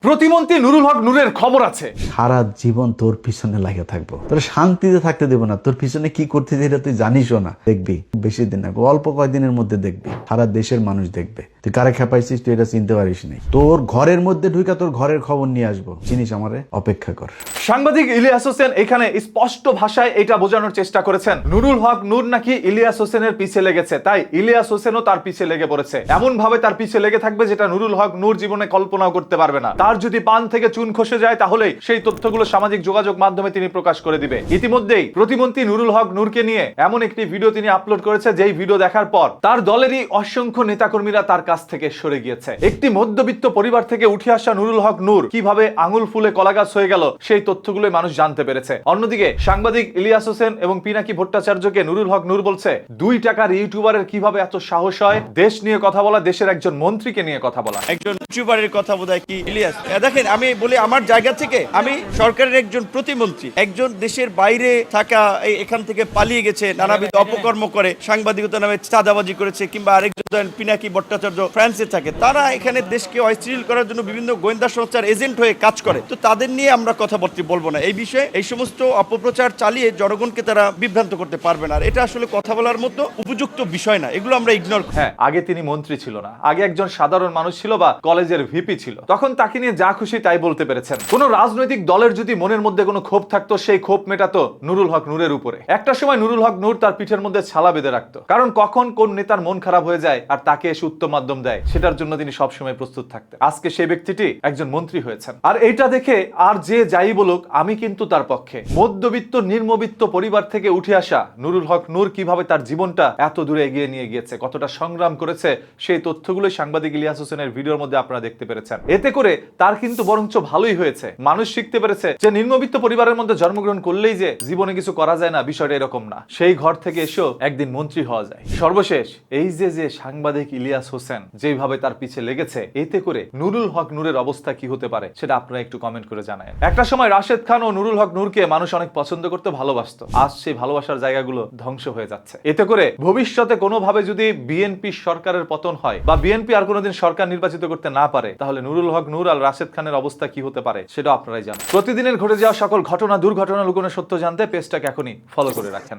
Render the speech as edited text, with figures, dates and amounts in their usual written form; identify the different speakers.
Speaker 1: প্রতিমন্ত্রী নুরুল হক নূরের খবর আছে।
Speaker 2: সারা জীবন তোর পিছনে লাগে থাকবো, তোর শান্তিতে থাকতে দেবো না। তোর পিছনে কি করতে এটা তুই জানিসও না। দেখবি বেশি দিন না, অল্প কয়েকদিনের মধ্যে দেখবি সারা দেশের মানুষ দেখবে তুই কারে খেপাইছিস, তুই এটা চিনতে পারিস নাই। তোর ঘরের মধ্যে ঢুকে তোর ঘরের খবর নিয়ে আসবো, চিনিস আমারে, অপেক্ষা কর।
Speaker 1: সাংবাদিক ইলিয়াস হোসেন এখানে স্পষ্ট ভাষায় এটা বোঝানোর চেষ্টা করেছেন নুরুল হক নূর নাকি ইলিয়াস হোসেনের পিছে লেগেছে, তাই ইলিয়াস হোসেনও তার পিছে লেগে পড়েছে। এমন ভাবে তার পিছে লেগে থাকবে যেটা নুরুল হক নূর জীবনে কল্পনাও করতে পারবে না। তার যদি পান থেকে চুন খসে যায় তাহলে সেই তথ্যগুলো সামাজিক যোগাযোগ মাধ্যমে তিনি প্রকাশ করে দিবে। ইতিমধ্যেই প্রতিমন্ত্রী নুরুল হক নূরকে নিয়ে এমন একটি ভিডিও তিনি আপলোড করেছে, যেই ভিডিও দেখার পর তার দলেরই অসংখ্য নেতাকর্মীরা তার কাছ থেকে সরে গিয়েছে। একটি মধ্যবিত্ত পরিবার থেকে উঠে আসা নুরুল হক নূর কিভাবে আঙুল ফুলে কলাগাছ হয়ে গেল সেই তথ্যগুলো মানুষ জানতে পেরেছে। অন্যদিকে সাংবাদিক ইলিয়াস হোসেন এবং পিনাকি ভট্টাচার্যকে নুরুল হক নূর বলছে 2 টাকার ইউটিউবারের কিভাবে এত সাহস হয় দেশ নিয়ে কথা বলা, দেশের একজন মন্ত্রীকে নিয়ে কথা বলা।
Speaker 3: একজন ইউটিউবারের কথা বোধহয় কি ইলিয়াস। দেখেন, আমি বলি আমার জায়গা থেকে, আমি সরকারের একজন প্রতিমন্ত্রী, একজন দেশের বাইরে থাকা এখান থেকে পালিয়ে গেছে, নানাবিধ অপকর্ম করে, সাংবাদিকতা নামে চাঁদাবাজি করেছে, কিংবা আরেকজন পিনাকি ভট্টাচার্য ফ্রান্সে থাকে, তারা এখানে দেশকে অস্থিতিশীল করার জন্য বিভিন্ন গোয়েন্দা সংস্থার এজেন্ট হয়ে কাজ করে। তো তাদের নিয়ে আমরা কথাবার্তা বলবো না। এই বিষয়ে এই সমস্ত অপপ্রচার চালিয়ে জনগণকে তারা বিভ্রান্ত করতে পারবে না। আর এটা আসলে কথা বলার মতো উপযুক্ত বিষয় না, এগুলো আমরা ইগনোর করি।
Speaker 1: হ্যাঁ, আগে তিনি মন্ত্রী ছিল না, আগে একজন সাধারণ মানুষ ছিল বা কলেজের ভিপি ছিল, তখন তাকে নিয়ে যা খুশি তাই বলতে পেরেছেন। কোন রাজনৈতিক দলের যদি মনের মধ্যে কোনো ক্ষোভ থাকতো, সেই ক্ষোভ মেটাতো নুরুল হক নূরের উপরে। একটা সময় নুরুল হক নূর তার পিঠের মধ্যে ছালা বেঁধে রাখতো, কারণ কখন কোন নেতার মন খারাপ হয়ে যায় আর তাকে এসে উত্তম মাধ্যম দেয় সেটার জন্য তিনি সবসময় প্রস্তুত থাকতেন। আজকে সেই ব্যক্তিটি একজন মন্ত্রী হয়েছেন, আর এইটা দেখে আর যে যাই বলুক আমি কিন্তু তার পক্ষে। মধ্যবিত্ত নিম্নবিত্ত পরিবার থেকে উঠে আসা নুরুল হক নূর কিভাবে তার জীবনটা এত দূরে এগিয়ে নিয়ে গিয়েছে, কতটা সংগ্রাম করেছে, সেই তথ্যগুলোই সাংবাদিক ইলিয়াস হোসেনের ভিডিওর মধ্যে আপনারা দেখতে পেরেছেন। এতে করে তার কিন্তু বরঞ্চ ভালোই হয়েছে, মানুষ শিখতে পেরেছে যে নিম্নবিত্ত পরিবারের মধ্যে জন্মগ্রহণ করলেই যে জীবনে কিছু করা যায় না, বিষয়টা এরকম না। সেই ঘর থেকে এসেও একদিন মন্ত্রী হওয়া যায়। সর্বশেষ এই যে সাংবাদিক ইলিয়াস হোসেন যেভাবে তার পিছে লেগেছে, এতে করে নুরুল হক নূরের অবস্থা কি হতে পারে সেটা আপনারা একটু কমেন্ট করে জানায়। একটা সময় রাশেদ খান ও নুরুল হক নূরকে মানুষ অনেক পছন্দ করতে, ভালোবাসতো। আজ সেই ভালোবাসার জায়গাগুলো ধ্বংস হয়ে যাচ্ছে। এতে করে ভবিষ্যতে কোনোভাবে যদি বিএনপি সরকারের পতন হয় বা বিএনপি আর কোনোদিন সরকার নির্বাচিত করতে না পারে, তাহলে নুরুল হক নূর আর রাশেদ খানের অবস্থা কি হতে পারে সেটা আপনারাই জানেন। প্রতিদিনের ঘটে যাওয়া সকল ঘটনা দুর্ঘটনা লুকোনো সত্য জানতে পেজটাকে এখনই ফলো করে রাখেন।